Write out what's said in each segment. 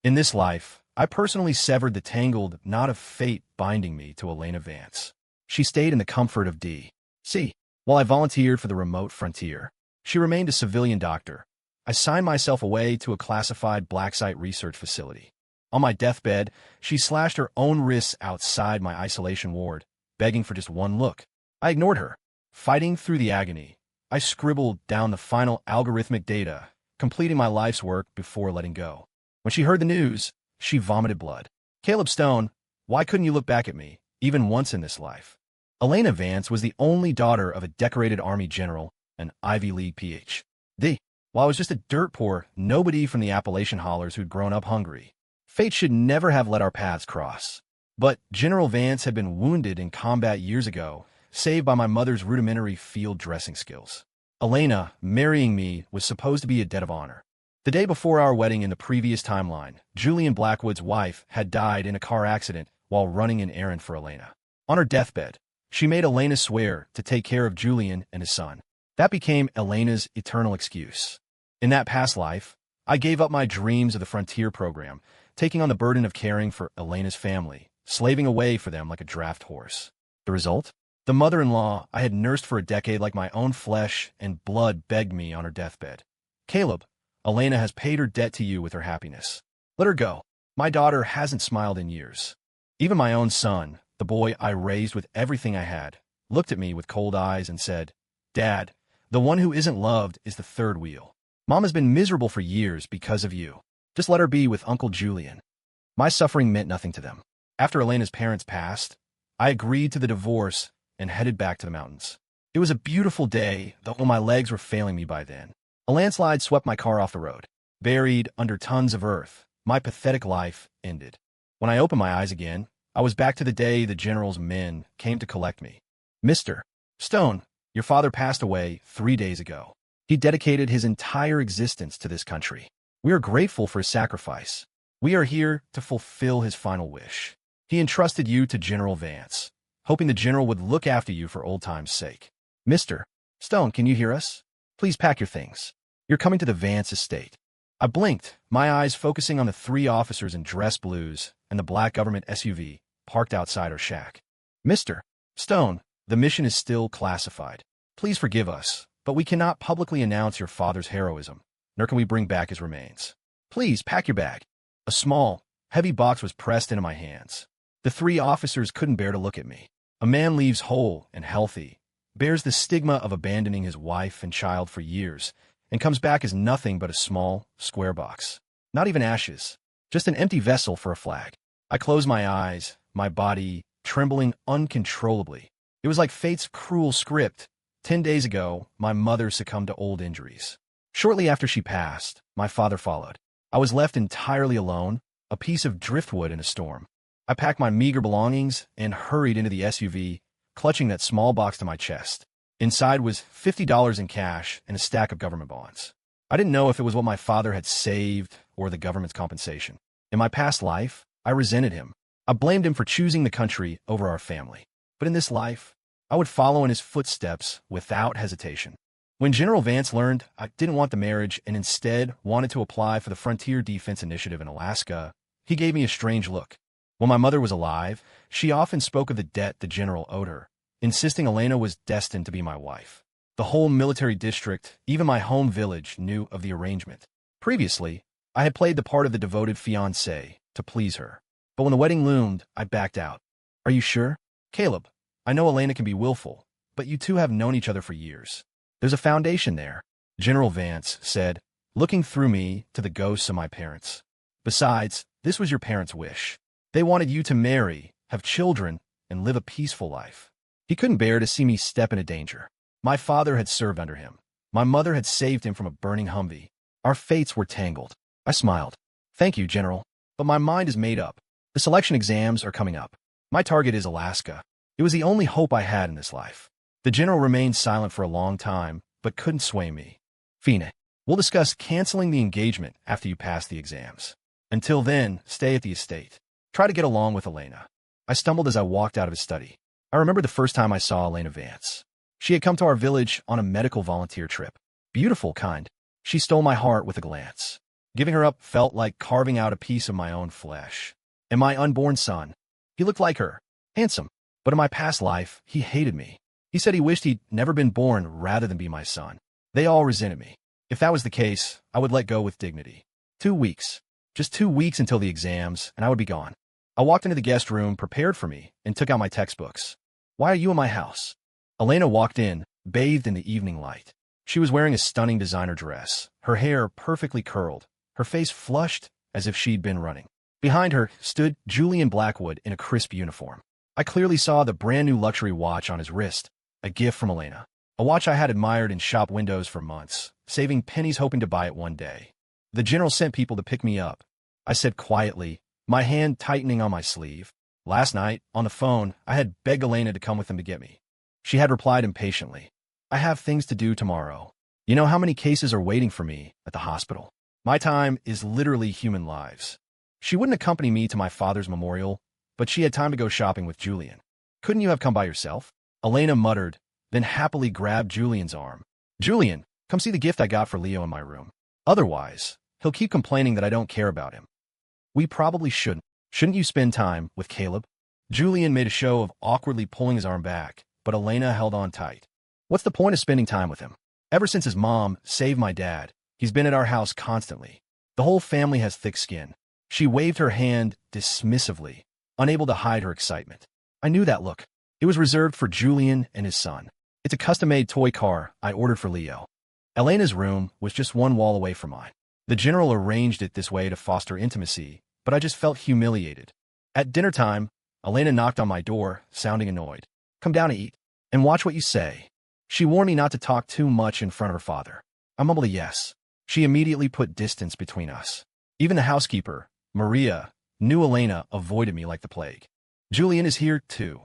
In this life, I personally severed the tangled knot of fate binding me to Elena Vance. She stayed in the comfort of D.C. while I volunteered for the remote frontier. She remained a civilian doctor. I signed myself away to a classified black site research facility. On my deathbed, she slashed her own wrists outside my isolation ward, begging for just one look. I ignored her. Fighting through the agony, I scribbled down the final algorithmic data, completing my life's work before letting go. When she heard the news, she vomited blood. "Caleb Stone, why couldn't you look back at me, even once in this life?" Elena Vance was the only daughter of a decorated Army general, an Ivy League Ph.D. While I was just a dirt poor nobody from the Appalachian hollers who'd grown up hungry. Fate should never have let our paths cross. But General Vance had been wounded in combat years ago, saved by my mother's rudimentary field dressing skills. Elena, marrying me, was supposed to be a debt of honor. The day before our wedding in the previous timeline, Julian Blackwood's wife had died in a car accident while running an errand for Elena. On her deathbed, she made Elena swear to take care of Julian and his son. That became Elena's eternal excuse. In that past life, I gave up my dreams of the Frontier program, taking on the burden of caring for Elena's family, slaving away for them like a draft horse. The result? The mother-in-law I had nursed for a decade like my own flesh and blood begged me on her deathbed. "Caleb, Elena has paid her debt to you with her happiness. Let her go. My daughter hasn't smiled in years." Even my own son, the boy I raised with everything I had, looked at me with cold eyes and said, "Dad, the one who isn't loved is the third wheel. Mom has been miserable for years because of you. Just let her be with Uncle Julian." My suffering meant nothing to them. After Elena's parents passed, I agreed to the divorce and headed back to the mountains. It was a beautiful day, though my legs were failing me by then. A landslide swept my car off the road. Buried under tons of earth, my pathetic life ended. When I opened my eyes again, I was back to the day the general's men came to collect me. "Mr. Stone, your father passed away 3 days ago. He dedicated his entire existence to this country. We are grateful for his sacrifice. We are here to fulfill his final wish. He entrusted you to General Vance, hoping the general would look after you for old time's sake. Mr. Stone, can you hear us? Please pack your things. You're coming to the Vance estate." I blinked, my eyes focusing on the 3 officers in dress blues and the black government SUV parked outside our shack. "Mr. Stone, the mission is still classified. Please forgive us, but we cannot publicly announce your father's heroism, nor can we bring back his remains. Please pack your bag." A small, heavy box was pressed into my hands. The 3 officers couldn't bear to look at me. A man leaves whole and healthy, bears the stigma of abandoning his wife and child for years, and comes back as nothing but a small, square box. Not even ashes, just an empty vessel for a flag. I closed my eyes, my body trembling uncontrollably. It was like fate's cruel script. 10 days ago, my mother succumbed to old injuries. Shortly after she passed, my father followed. I was left entirely alone, a piece of driftwood in a storm. I packed my meager belongings and hurried into the SUV, clutching that small box to my chest. Inside was $50 in cash and a stack of government bonds. I didn't know if it was what my father had saved or the government's compensation. In my past life, I resented him. I blamed him for choosing the country over our family. But in this life, I would follow in his footsteps without hesitation. When General Vance learned I didn't want the marriage and instead wanted to apply for the Frontier Defense Initiative in Alaska, he gave me a strange look. When my mother was alive, she often spoke of the debt the general owed her, insisting Elena was destined to be my wife. The whole military district, even my home village, knew of the arrangement. Previously, I had played the part of the devoted fiancé to please her. But when the wedding loomed, I backed out. "Are you sure? Caleb, I know Elena can be willful, but you two have known each other for years. There's a foundation there," General Vance said, looking through me to the ghosts of my parents. "Besides, this was your parents' wish. They wanted you to marry, have children, and live a peaceful life." He couldn't bear to see me step into danger. My father had served under him. My mother had saved him from a burning Humvee. Our fates were tangled. I smiled. "Thank you, General, but my mind is made up. The selection exams are coming up. My target is Alaska. It was the only hope I had in this life." The general remained silent for a long time, but couldn't sway me. "Fina, we'll discuss canceling the engagement after you pass the exams. Until then, stay at the estate. Try to get along with Elena." I stumbled as I walked out of his study. I remember the first time I saw Elena Vance. She had come to our village on a medical volunteer trip. Beautiful kind. She stole my heart with a glance. Giving her up felt like carving out a piece of my own flesh. And my unborn son, he looked like her, handsome, but in my past life, he hated me. He said he wished he'd never been born rather than be my son. They all resented me. If that was the case, I would let go with dignity. 2 weeks. Just 2 weeks until the exams, and I would be gone. I walked into the guest room prepared for me and took out my textbooks. Why are you in my house? Elena walked in, bathed in the evening light. She was wearing a stunning designer dress, her hair perfectly curled, her face flushed as if she'd been running. Behind her stood Julian Blackwood in a crisp uniform. I clearly saw the brand-new luxury watch on his wrist, a gift from Elena. A watch I had admired in shop windows for months, saving pennies hoping to buy it one day. The general sent people to pick me up. I said quietly, my hand tightening on my sleeve. Last night, on the phone, I had begged Elena to come with them to get me. She had replied impatiently, I have things to do tomorrow. You know how many cases are waiting for me at the hospital? My time is literally human lives. She wouldn't accompany me to my father's memorial, but she had time to go shopping with Julian. Couldn't you have come by yourself? Elena muttered, then happily grabbed Julian's arm. Julian, come see the gift I got for Leo in my room. Otherwise, he'll keep complaining that I don't care about him. We probably shouldn't. Shouldn't you spend time with Caleb? Julian made a show of awkwardly pulling his arm back, but Elena held on tight. What's the point of spending time with him? Ever since his mom saved my dad, he's been at our house constantly. The whole family has thick skin. She waved her hand dismissively, unable to hide her excitement. I knew that look. It was reserved for Julian and his son. It's a custom-made toy car I ordered for Leo. Elena's room was just one wall away from mine. The general arranged it this way to foster intimacy, but I just felt humiliated. At dinner time, Elena knocked on my door, sounding annoyed. Come down to eat, and watch what you say. She warned me not to talk too much in front of her father. I mumbled a yes. She immediately put distance between us. Even the housekeeper, Maria, knew Elena avoided me like the plague. Julian is here, too.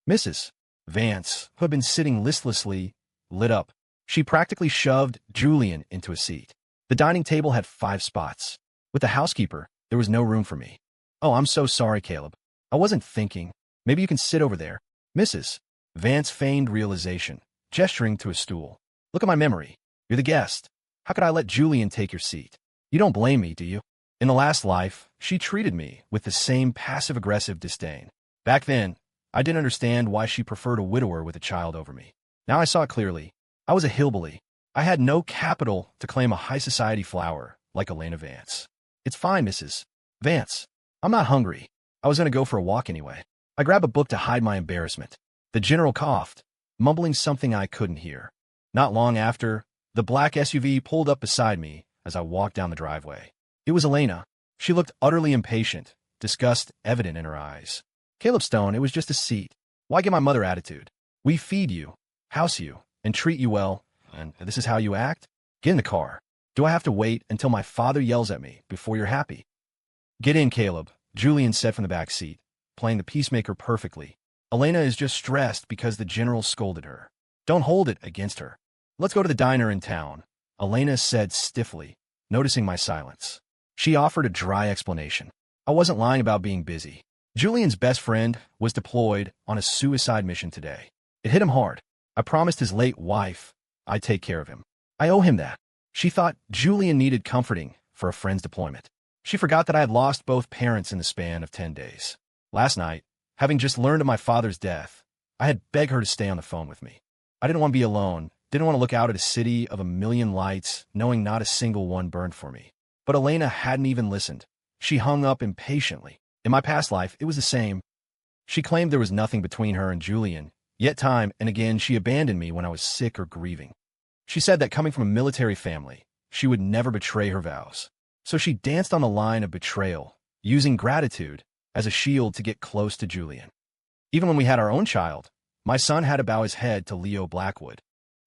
Mrs. Vance, who had been sitting listlessly, lit up. She practically shoved Julian into a seat. The dining table had 5 spots. With the housekeeper, there was no room for me. Oh, I'm so sorry, Caleb. I wasn't thinking. Maybe you can sit over there. Mrs. Vance feigned realization, gesturing to a stool. Look at my memory. You're the guest. How could I let Julian take your seat? You don't blame me, do you? In the last life, she treated me with the same passive-aggressive disdain. Back then, I didn't understand why she preferred a widower with a child over me. Now I saw it clearly. I was a hillbilly. I had no capital to claim a high-society flower like Elena Vance. It's fine, Mrs. Vance. I'm not hungry. I was going to go for a walk anyway. I grabbed a book to hide my embarrassment. The general coughed, mumbling something I couldn't hear. Not long after, the black SUV pulled up beside me as I walked down the driveway. It was Elena. She looked utterly impatient, disgust evident in her eyes. Caleb Stone, it was just a seat. Why give my mother attitude? We feed you, house you, and treat you well, and this is how you act? Get in the car. Do I have to wait until my father yells at me before you're happy? Get in, Caleb, Julian said from the back seat, playing the peacemaker perfectly. Elena is just stressed because the general scolded her. Don't hold it against her. Let's go to the diner in town, Elena said stiffly, noticing my silence. She offered a dry explanation. I wasn't lying about being busy. Julian's best friend was deployed on a suicide mission today. It hit him hard. I promised his late wife I'd take care of him. I owe him that. She thought Julian needed comforting for a friend's deployment. She forgot that I had lost both parents in the span of 10 days. Last night, having just learned of my father's death, I had begged her to stay on the phone with me. I didn't want to be alone, didn't want to look out at a city of a million lights, knowing not a single one burned for me. But Elena hadn't even listened. She hung up impatiently. In my past life, it was the same. She claimed there was nothing between her and Julian, yet time and again she abandoned me when I was sick or grieving. She said that coming from a military family, she would never betray her vows. So she danced on the line of betrayal, using gratitude as a shield to get close to Julian. Even when we had our own child, my son had to bow his head to Leo Blackwood.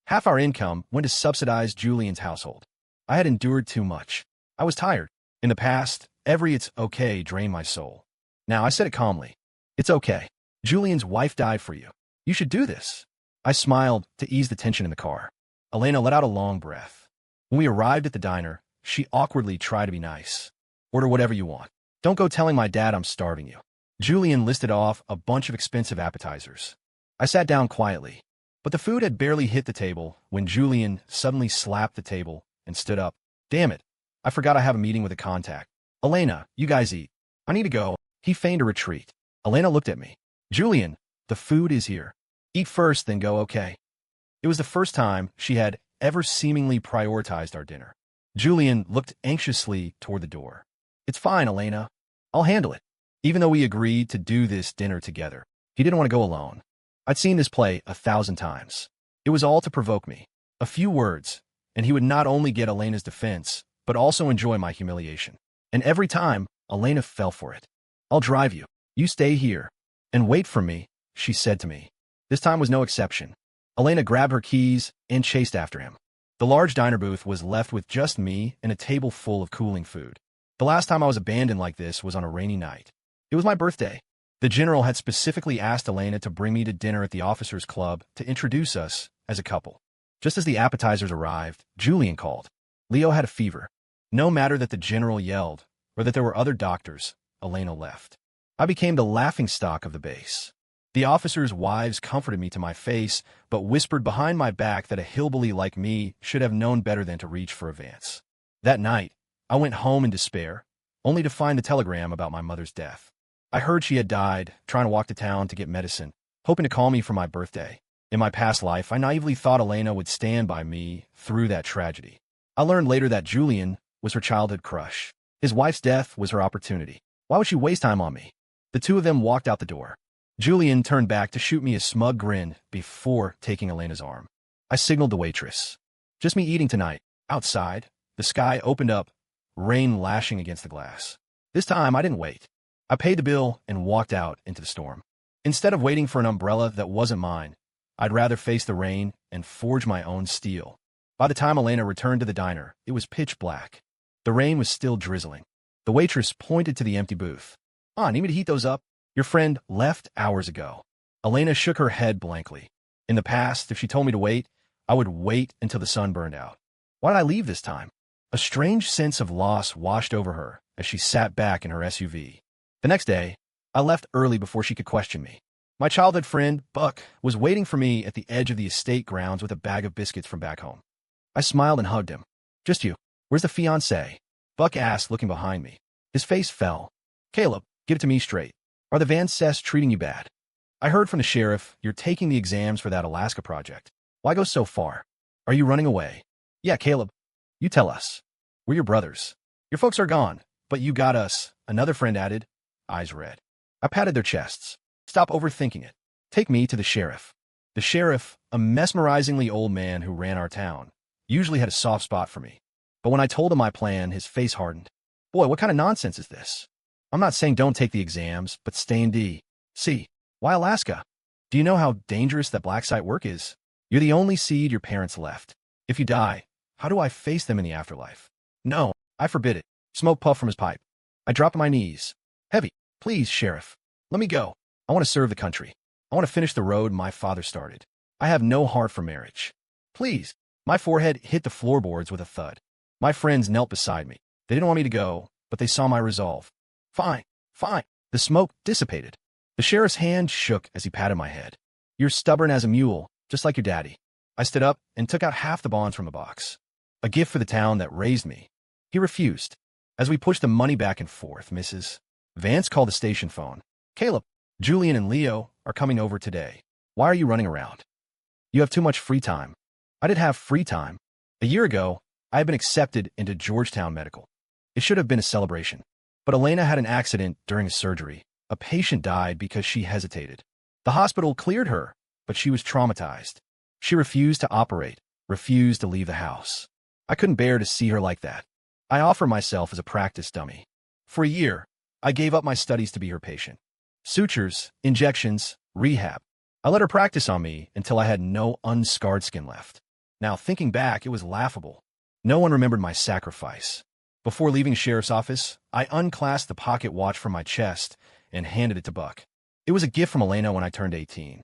Half our income went to subsidize Julian's household. I had endured too much. I was tired. In the past, every "it's okay" drained my soul. Now I said it calmly. It's okay. Julian's wife died for you. You should do this. I smiled to ease the tension in the car. Elena let out a long breath. When we arrived at the diner, she awkwardly tried to be nice. Order whatever you want. Don't go telling my dad I'm starving you. Julian listed off a bunch of expensive appetizers. I sat down quietly, but the food had barely hit the table when Julian suddenly slapped the table and stood up. Damn it. I forgot I have a meeting with a contact. Elena, you guys eat. I need to go. He feigned a retreat. Elena looked at me. Julian, the food is here. Eat first, then go, okay? It was the first time she had ever seemingly prioritized our dinner. Julian looked anxiously toward the door. It's fine, Elena. I'll handle it. Even though we agreed to do this dinner together, he didn't want to go alone. I'd seen this play 1,000 times. It was all to provoke me. A few words, and he would not only get Elena's defense, but also enjoy my humiliation. And every time, Elena fell for it. I'll drive you. You stay here. And wait for me, she said to me. This time was no exception. Elena grabbed her keys and chased after him. The large diner booth was left with just me and a table full of cooling food. The last time I was abandoned like this was on a rainy night. It was my birthday. The general had specifically asked Elena to bring me to dinner at the officers' club to introduce us as a couple. Just as the appetizers arrived, Julian called. Leo had a fever. No matter that the general yelled or that there were other doctors, Elena left. I became the laughingstock of the base. The officers' wives comforted me to my face, but whispered behind my back that a hillbilly like me should have known better than to reach for a Vance. That night, I went home in despair, only to find the telegram about my mother's death. I heard she had died, trying to walk to town to get medicine, hoping to call me for my birthday. In my past life, I naively thought Elena would stand by me through that tragedy. I learned later that Julian was her childhood crush. His wife's death was her opportunity. Why would she waste time on me? The two of them walked out the door. Julian turned back to shoot me a smug grin before taking Elena's arm. I signaled the waitress. Just me eating tonight. Outside, the sky opened up, rain lashing against the glass. This time, I didn't wait. I paid the bill and walked out into the storm. Instead of waiting for an umbrella that wasn't mine, I'd rather face the rain and forge my own steel. By the time Elena returned to the diner, it was pitch black. The rain was still drizzling. The waitress pointed to the empty booth. Need me to heat those up? Your friend left hours ago. Elena shook her head blankly. In the past, if she told me to wait, I would wait until the sun burned out. Why did I leave this time? A strange sense of loss washed over her as she sat back in her SUV. The next day, I left early before she could question me. My childhood friend, Buck, was waiting for me at the edge of the estate grounds with a bag of biscuits from back home. I smiled and hugged him. Just you. Where's the fiancé? Buck asked, looking behind me. His face fell. Caleb, give it to me straight. Are the Van Cess treating you bad? I heard from the sheriff you're taking the exams for that Alaska project. Why go so far? Are you running away? Yeah, Caleb. You tell us. We're your brothers. Your folks are gone, but you got us, another friend added, eyes red. I patted their chests. Stop overthinking it. Take me to the sheriff. The sheriff, a mesmerizingly old man who ran our town, usually had a soft spot for me. But when I told him my plan, his face hardened. Boy, what kind of nonsense is this? I'm not saying don't take the exams, but stay in D.C. Why Alaska? Do you know how dangerous that black site work is? You're the only seed your parents left. If you die, how do I face them in the afterlife? No, I forbid it. Smoke puffed from his pipe. I dropped on my knees. Heavy. Please, Sheriff. Let me go. I want to serve the country. I want to finish the road my father started. I have no heart for marriage. Please. My forehead hit the floorboards with a thud. My friends knelt beside me. They didn't want me to go, but they saw my resolve. Fine, fine. The smoke dissipated. The sheriff's hand shook as he patted my head. You're stubborn as a mule, just like your daddy. I stood up and took out half the bonds from a box. A gift for the town that raised me. He refused. As we pushed the money back and forth, Mrs. Vance called the station phone. Caleb, Julian and Leo are coming over today. Why are you running around? You have too much free time. I didn't have free time. A year ago, I had been accepted into Georgetown Medical. It should have been a celebration. But Elena had an accident during a surgery. A patient died because she hesitated. The hospital cleared her, but she was traumatized. She refused to operate, refused to leave the house. I couldn't bear to see her like that. I offered myself as a practice dummy. For a year, I gave up my studies to be her patient. Sutures, injections, rehab. I let her practice on me until I had no unscarred skin left. Now, thinking back, it was laughable. No one remembered my sacrifice. Before leaving sheriff's office, I unclasped the pocket watch from my chest and handed it to Buck. It was a gift from Elena when I turned 18.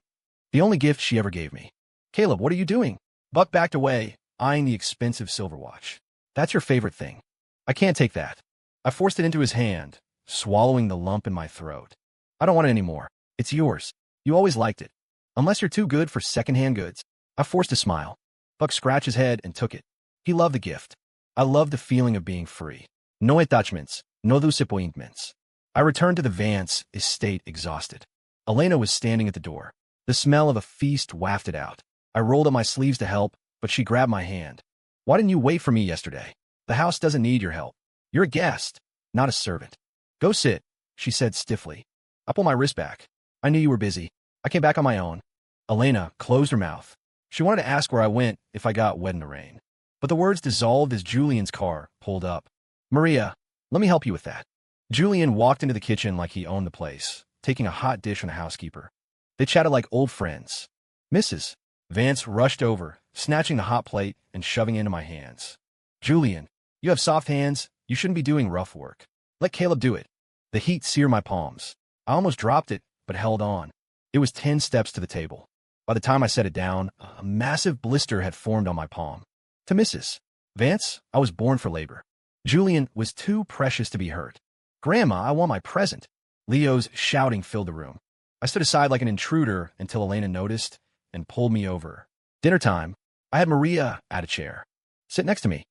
The only gift she ever gave me. Caleb, what are you doing? Buck backed away, eyeing the expensive silver watch. That's your favorite thing. I can't take that. I forced it into his hand, swallowing the lump in my throat. I don't want it anymore. It's yours. You always liked it. Unless you're too good for secondhand goods. I forced a smile. Buck scratched his head and took it. He loved the gift. I loved the feeling of being free. No attachments, no disappointments. I returned to the Vance estate exhausted. Elena was standing at the door. The smell of a feast wafted out. I rolled up my sleeves to help, but she grabbed my hand. Why didn't you wait for me yesterday? The house doesn't need your help. You're a guest, not a servant. Go sit, she said stiffly. I pulled my wrist back. I knew you were busy. I came back on my own. Elena closed her mouth. She wanted to ask where I went if I got wet in the rain. But the words dissolved as Julian's car pulled up. Maria, let me help you with that. Julian walked into the kitchen like he owned the place, taking a hot dish from the housekeeper. They chatted like old friends. Mrs. Vance rushed over, snatching the hot plate and shoving it into my hands. Julian, you have soft hands. You shouldn't be doing rough work. Let Caleb do it. The heat seared my palms. I almost dropped it, but held on. It was 10 steps to the table. By the time I set it down, a massive blister had formed on my palm. To Mrs. Vance, I was born for labor. Julian was too precious to be hurt. Grandma, I want my present. Leo's shouting filled the room. I stood aside like an intruder until Elena noticed and pulled me over. Dinner time. I had Maria at a chair. Sit next to me.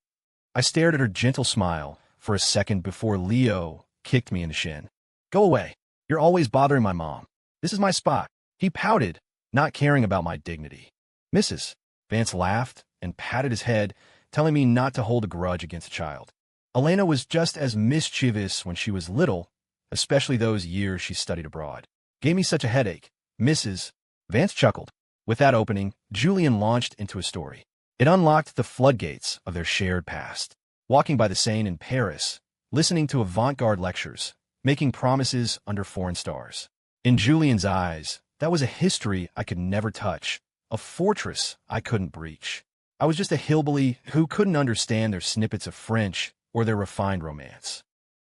I stared at her gentle smile for a second before Leo kicked me in the shin. Go away. You're always bothering my mom. This is my spot. He pouted, not caring about my dignity. Mrs. Vance laughed and patted his head, telling me not to hold a grudge against a child. Elena was just as mischievous when she was little, especially those years she studied abroad. Gave me such a headache. Mrs. Vance chuckled. With that opening, Julian launched into a story. It unlocked the floodgates of their shared past. Walking by the Seine in Paris, listening to avant-garde lectures, making promises under foreign stars. In Julian's eyes, that was a history I could never touch, a fortress I couldn't breach. I was just a hillbilly who couldn't understand their snippets of French or their refined romance.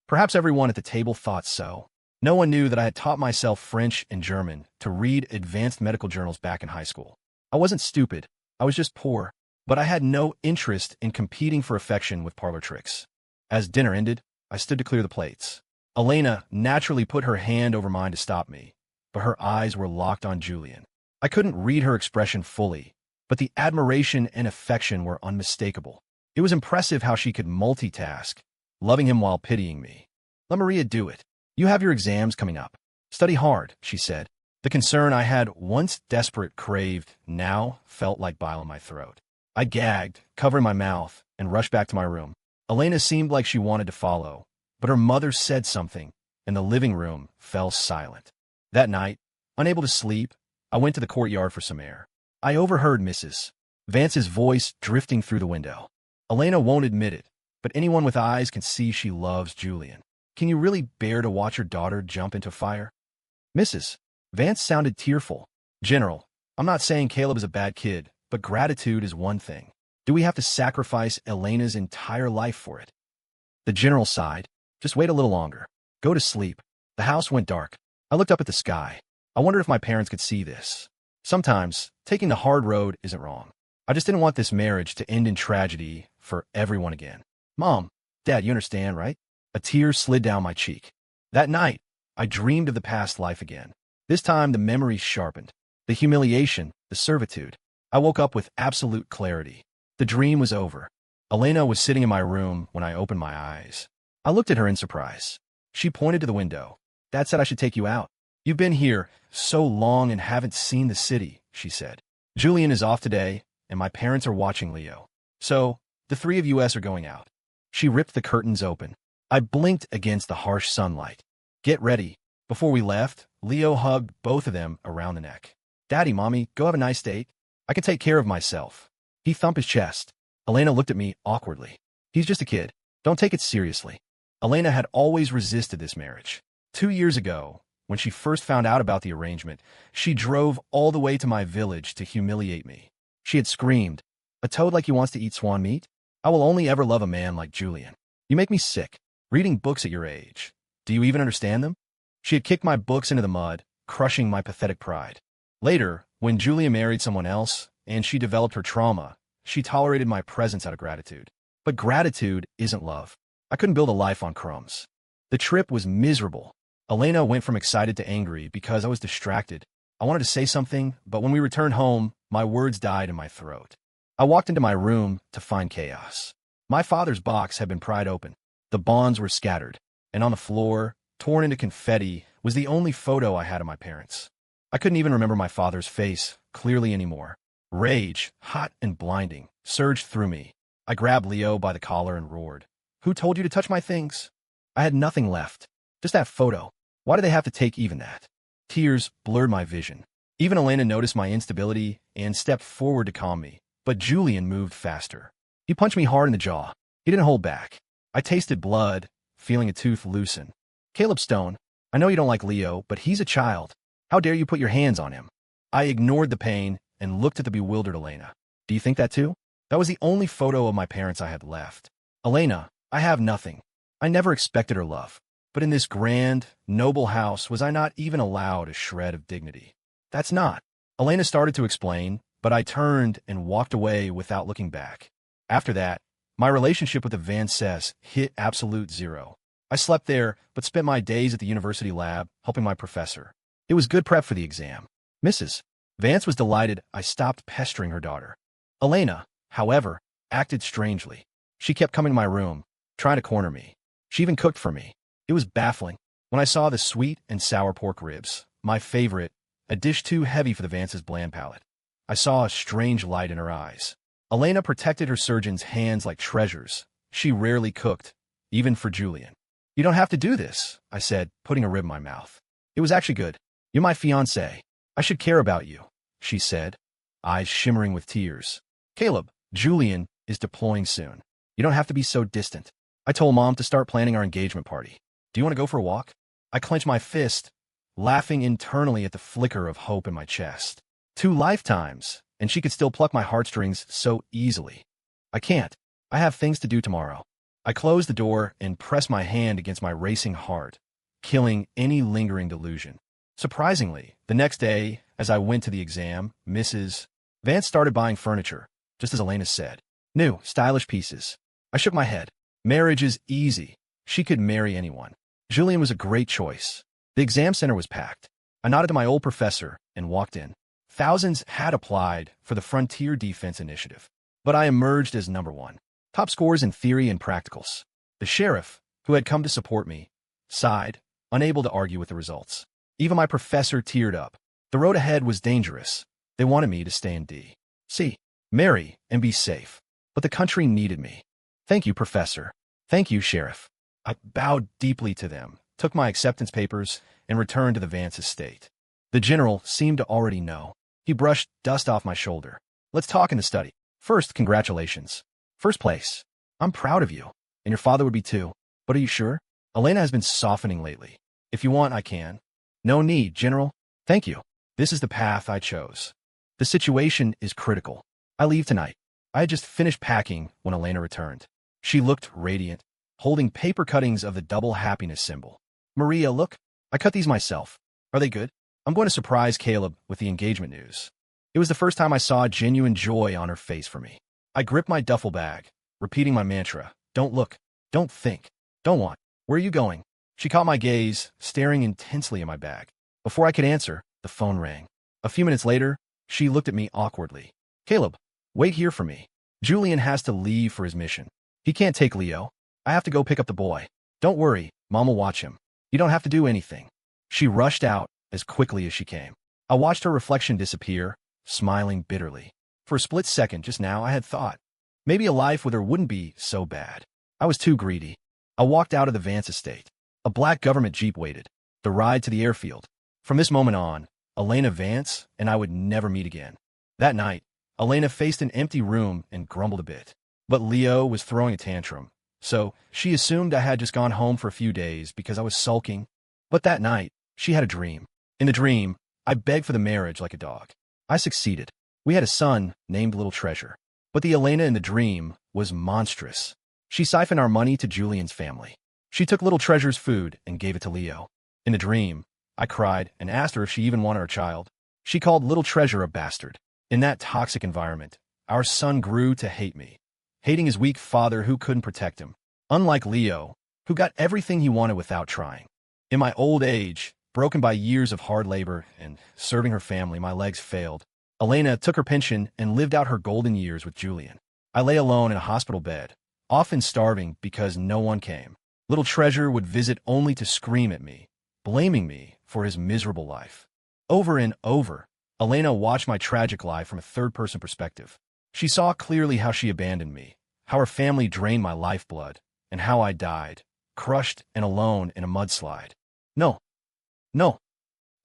Perhaps everyone at the table thought so. No one knew that I had taught myself French and German to read advanced medical journals back in high school. I wasn't stupid. I was just poor. But I had no interest in competing for affection with parlor tricks. As dinner ended, I stood to clear the plates. Elena naturally put her hand over mine to stop me, but her eyes were locked on Julian. I couldn't read her expression fully, but the admiration and affection were unmistakable. It was impressive how she could multitask, loving him while pitying me. Let Maria do it. You have your exams coming up. Study hard, she said. The concern I had once desperate craved now felt like bile in my throat. I gagged, covering my mouth, and rushed back to my room. Elena seemed like she wanted to follow, but her mother said something, and the living room fell silent. That night, unable to sleep, I went to the courtyard for some air. I overheard Mrs. Vance's voice drifting through the window. Elena won't admit it, but anyone with eyes can see she loves Julian. Can you really bear to watch your daughter jump into fire? Mrs. Vance sounded tearful. General, I'm not saying Caleb is a bad kid, but gratitude is one thing. Do we have to sacrifice Elena's entire life for it? The general sighed. Just wait a little longer. Go to sleep. The house went dark. I looked up at the sky. I wondered if my parents could see this. Sometimes, taking the hard road isn't wrong. I just didn't want this marriage to end in tragedy for everyone again. Mom, Dad, you understand, right? A tear slid down my cheek. That night, I dreamed of the past life again. This time, the memories sharpened. The humiliation, the servitude. I woke up with absolute clarity. The dream was over. Elena was sitting in my room when I opened my eyes. I looked at her in surprise. She pointed to the window. Dad said I should take you out. You've been here so long and haven't seen the city, she said. Julian is off today, and my parents are watching Leo. So, the three of us are going out. She ripped the curtains open. I blinked against the harsh sunlight. Get ready. Before we left, Leo hugged both of them around the neck. Daddy, Mommy, go have a nice date. I can take care of myself. He thumped his chest. Elena looked at me awkwardly. He's just a kid. Don't take it seriously. Elena had always resisted this marriage. 2 years ago, when she first found out about the arrangement, she drove all the way to my village to humiliate me. She had screamed, "A toad like you wants to eat swan meat? I will only ever love a man like Julian. You make me sick. Reading books at your age. Do you even understand them?" She had kicked my books into the mud, crushing my pathetic pride. Later, when Julia married someone else, and she developed her trauma, she tolerated my presence out of gratitude. But gratitude isn't love. I couldn't build a life on crumbs. The trip was miserable. Elena went from excited to angry because I was distracted. I wanted to say something, but when we returned home, my words died in my throat. I walked into my room to find chaos. My father's box had been pried open. The bonds were scattered, and on the floor, torn into confetti, was the only photo I had of my parents. I couldn't even remember my father's face clearly anymore. Rage, hot and blinding, surged through me. I grabbed Leo by the collar and roared. "Who told you to touch my things?" I had nothing left. Just that photo. Why did they have to take even that? Tears blurred my vision. Even Elena noticed my instability and stepped forward to calm me. But Julian moved faster. He punched me hard in the jaw. He didn't hold back. I tasted blood, feeling a tooth loosen. "Caleb Stone, I know you don't like Leo, but he's a child. How dare you put your hands on him?" I ignored the pain and looked at the bewildered Elena. "Do you think that too?" That was the only photo of my parents I had left. "Elena, I have nothing. I never expected her love. But in this grand, noble house, was I not even allowed a shred of dignity?" "That's not." Elena started to explain, but I turned and walked away without looking back. After that, my relationship with the Vances hit absolute zero. I slept there, but spent my days at the university lab helping my professor. It was good prep for the exam. Mrs. Vance was delighted I stopped pestering her daughter. Elena, however, acted strangely. She kept coming to my room, trying to corner me. She even cooked for me. It was baffling. When I saw the sweet and sour pork ribs, my favorite, a dish too heavy for the Vance's bland palate, I saw a strange light in her eyes. Elena protected her surgeon's hands like treasures. She rarely cooked, even for Julian. "You don't have to do this," I said, putting a rib in my mouth. "It was actually good. You're my fiancé. I should care about you," she said, eyes shimmering with tears. "Caleb, Julian is deploying soon. You don't have to be so distant. I told Mom to start planning our engagement party. Do you want to go for a walk?" I clenched my fist, laughing internally at the flicker of hope in my chest. 2 lifetimes, and she could still pluck my heartstrings so easily. "I can't. I have things to do tomorrow." I closed the door and pressed my hand against my racing heart, killing any lingering delusion. Surprisingly, the next day, as I went to the exam, Mrs. Vance started buying furniture, just as Elena said. New, stylish pieces. I shook my head. Marriage is easy. She could marry anyone. Julian was a great choice. The exam center was packed. I nodded to my old professor and walked in. Thousands had applied for the Frontier Defense Initiative, but I emerged as number 1. Top scores in theory and practicals. The sheriff, who had come to support me, sighed, unable to argue with the results. Even my professor teared up. The road ahead was dangerous. They wanted me to stay in D.C., marry, and be safe. But the country needed me. "Thank you, Professor. Thank you, Sheriff." I bowed deeply to them, took my acceptance papers, and returned to the Vance estate. The general seemed to already know. He brushed dust off my shoulder. "Let's talk in the study. First, congratulations. First place. I'm proud of you, and your father would be too. But are you sure? Elena has been softening lately. If you want, I can." "No need, General. Thank you. This is the path I chose. The situation is critical. I leave tonight." I had just finished packing when Elena returned. She looked radiant, holding paper cuttings of the double happiness symbol. "Maria, look. I cut these myself. Are they good? I'm going to surprise Caleb with the engagement news." It was the first time I saw genuine joy on her face for me. I gripped my duffel bag, repeating my mantra. Don't look. Don't think. Don't want. "Where are you going?" She caught my gaze, staring intensely at my bag. Before I could answer, the phone rang. A few minutes later, she looked at me awkwardly. "Caleb, wait here for me. Julian has to leave for his mission. He can't take Leo. I have to go pick up the boy. Don't worry, Mom will watch him. You don't have to do anything." She rushed out as quickly as she came. I watched her reflection disappear, smiling bitterly. For a split second just now, I had thought, maybe a life with her wouldn't be so bad. I was too greedy. I walked out of the Vance estate. A black government jeep waited. The ride to the airfield. From this moment on, Elena Vance and I would never meet again. That night, Elena faced an empty room and grumbled a bit. But Leo was throwing a tantrum, so she assumed I had just gone home for a few days because I was sulking. But that night, she had a dream. In the dream, I begged for the marriage like a dog. I succeeded. We had a son named Little Treasure. But the Elena in the dream was monstrous. She siphoned our money to Julian's family. She took Little Treasure's food and gave it to Leo. In the dream, I cried and asked her if she even wanted our child. She called Little Treasure a bastard. In that toxic environment, our son grew to hate me, hating his weak father who couldn't protect him. Unlike Leo, who got everything he wanted without trying. In my old age, broken by years of hard labor and serving her family, my legs failed. Elena took her pension and lived out her golden years with Julian. I lay alone in a hospital bed, often starving because no one came. Little Treasure would visit only to scream at me, blaming me for his miserable life. Over and over, Elena watched my tragic life from a third-person perspective. She saw clearly how she abandoned me, how her family drained my lifeblood, and how I died, crushed and alone in a mudslide. No, no.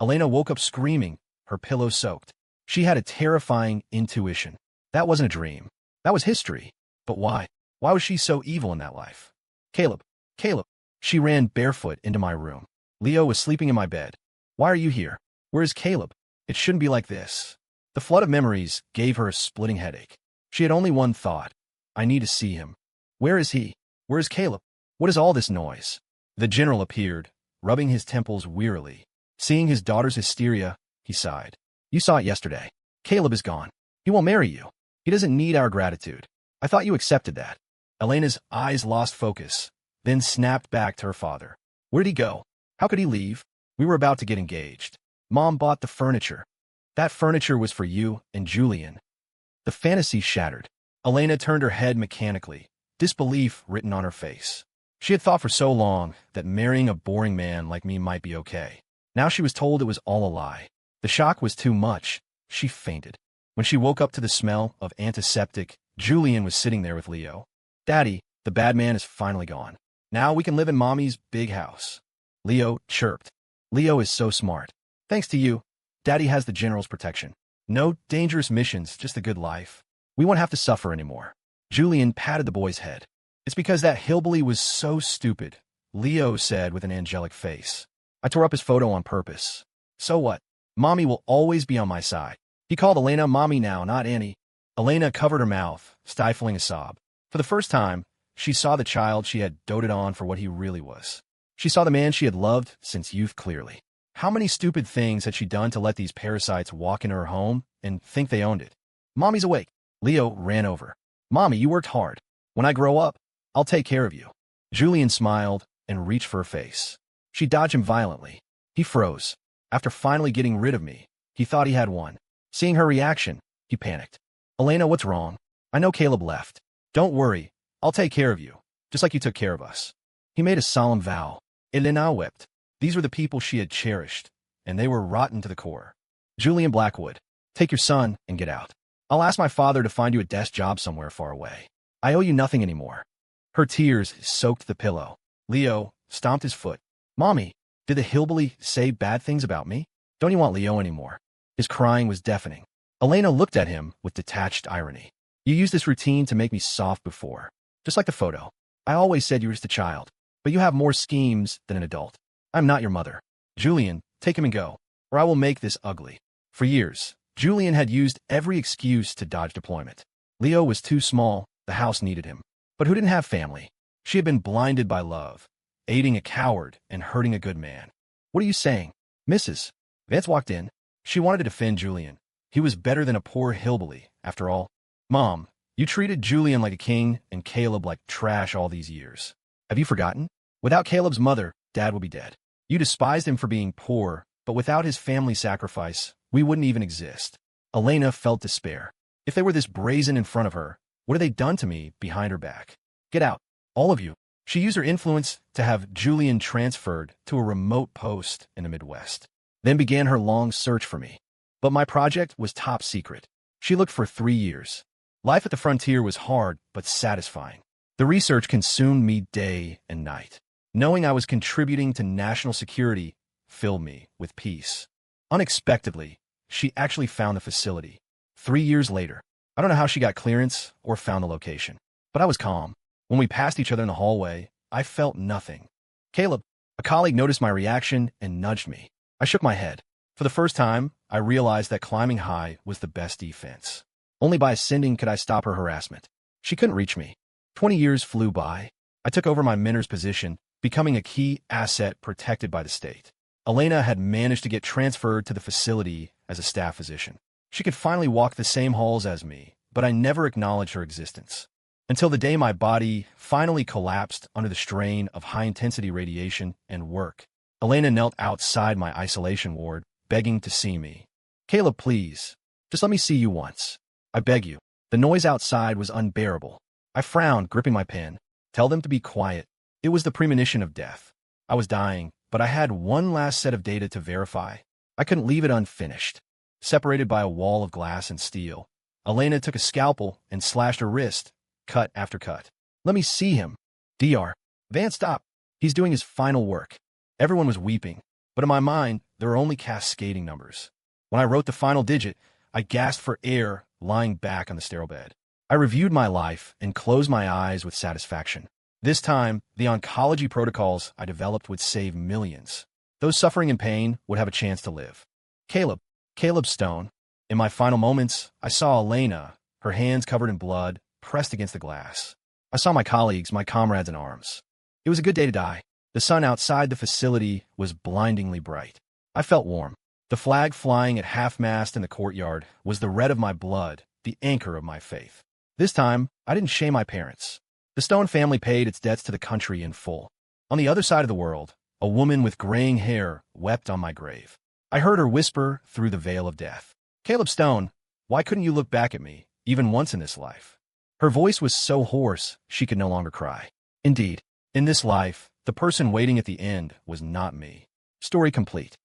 Elena woke up screaming, her pillow soaked. She had a terrifying intuition. That wasn't a dream. That was history. But why? Why was she so evil in that life? Caleb, Caleb. She ran barefoot into my room. Leo was sleeping in my bed. Why are you here? Where is Caleb? It shouldn't be like this. The flood of memories gave her a splitting headache. She had only one thought. I need to see him. Where is he? Where is Caleb? What is all this noise? The general appeared, rubbing his temples wearily. Seeing his daughter's hysteria, he sighed. You saw it yesterday. Caleb is gone. He won't marry you. He doesn't need our gratitude. I thought you accepted that. Elena's eyes lost focus, then snapped back to her father. Where did he go? How could he leave? We were about to get engaged. Mom bought the furniture. That furniture was for you and Julian. The fantasy shattered. Elena turned her head mechanically, disbelief written on her face. She had thought for so long that marrying a boring man like me might be okay. Now she was told it was all a lie. The shock was too much. She fainted. When she woke up to the smell of antiseptic, Julian was sitting there with Leo. Daddy, the bad man is finally gone. Now we can live in Mommy's big house. Leo chirped. Leo is so smart. Thanks to you, Daddy has the general's protection. No dangerous missions, just a good life. We won't have to suffer anymore. Julian patted the boy's head. It's because that hillbilly was so stupid, Leo said with an angelic face. I tore up his photo on purpose. So what? Mommy will always be on my side. He called Elena Mommy now, not Annie. Elena covered her mouth, stifling a sob. For the first time, she saw the child she had doted on for what he really was. She saw the man she had loved since youth clearly. How many stupid things had she done to let these parasites walk into her home and think they owned it? Mommy's awake. Leo ran over. Mommy, you worked hard. When I grow up, I'll take care of you. Julian smiled and reached for her face. She dodged him violently. He froze. After finally getting rid of me, he thought he had won. Seeing her reaction, he panicked. Elena, what's wrong? I know Caleb left. Don't worry. I'll take care of you, just like you took care of us. He made a solemn vow. Elena wept. These were the people she had cherished, and they were rotten to the core. Julian Blackwood, take your son and get out. I'll ask my father to find you a desk job somewhere far away. I owe you nothing anymore. Her tears soaked the pillow. Leo stomped his foot. Mommy, did the hillbilly say bad things about me? Don't you want Leo anymore? His crying was deafening. Elena looked at him with detached irony. You used this routine to make me soft before. Just like the photo. I always said you were just a child, but you have more schemes than an adult. I'm not your mother. Julian, take him and go, or I will make this ugly. For years, Julian had used every excuse to dodge deployment. Leo was too small, the house needed him. But who didn't have family? She had been blinded by love, aiding a coward and hurting a good man. What are you saying? Mrs. Vance walked in. She wanted to defend Julian. He was better than a poor hillbilly, after all. Mom, you treated Julian like a king and Caleb like trash all these years. Have you forgotten? Without Caleb's mother, Dad would be dead. You despised him for being poor, but without his family sacrifice, we wouldn't even exist. Elena felt despair. If they were this brazen in front of her, what had they done to me behind her back? Get out, all of you. She used her influence to have Julian transferred to a remote post in the Midwest, then began her long search for me. But my project was top secret. She looked for 3 years. Life at the frontier was hard but satisfying. The research consumed me day and night. Knowing I was contributing to national security filled me with peace. Unexpectedly, she actually found the facility. 3 years later, I don't know how she got clearance or found the location, but I was calm. When we passed each other in the hallway, I felt nothing. Caleb, a colleague, noticed my reaction and nudged me. I shook my head. For the first time, I realized that climbing high was the best defense. Only by ascending could I stop her harassment. She couldn't reach me. 20 years flew by. I took over my mentor's position, becoming a key asset protected by the state. Elena had managed to get transferred to the facility as a staff physician. She could finally walk the same halls as me, but I never acknowledged her existence. Until the day my body finally collapsed under the strain of high-intensity radiation and work. Elena knelt outside my isolation ward, begging to see me. Caleb, please, just let me see you once. I beg you. The noise outside was unbearable. I frowned, gripping my pen. Tell them to be quiet. It was the premonition of death. I was dying, but I had one last set of data to verify. I couldn't leave it unfinished. Separated by a wall of glass and steel, Elena took a scalpel and slashed her wrist, cut after cut. Let me see him. Dr. Van, stop. He's doing his final work. Everyone was weeping, but in my mind, there were only cascading numbers. When I wrote the final digit, I gasped for air, lying back on the sterile bed. I reviewed my life and closed my eyes with satisfaction. This time, the oncology protocols I developed would save millions. Those suffering in pain would have a chance to live. Caleb Stone. In my final moments, I saw Elena, her hands covered in blood, pressed against the glass. I saw my colleagues, my comrades in arms. It was a good day to die. The sun outside the facility was blindingly bright. I felt warm. The flag flying at half-mast in the courtyard was the red of my blood, the anchor of my faith. This time, I didn't shame my parents. The Stone family paid its debts to the country in full. On the other side of the world, a woman with graying hair wept on my grave. I heard her whisper through the veil of death. Caleb Stone, why couldn't you look back at me, even once in this life? Her voice was so hoarse, she could no longer cry. Indeed, in this life, the person waiting at the end was not me. Story complete.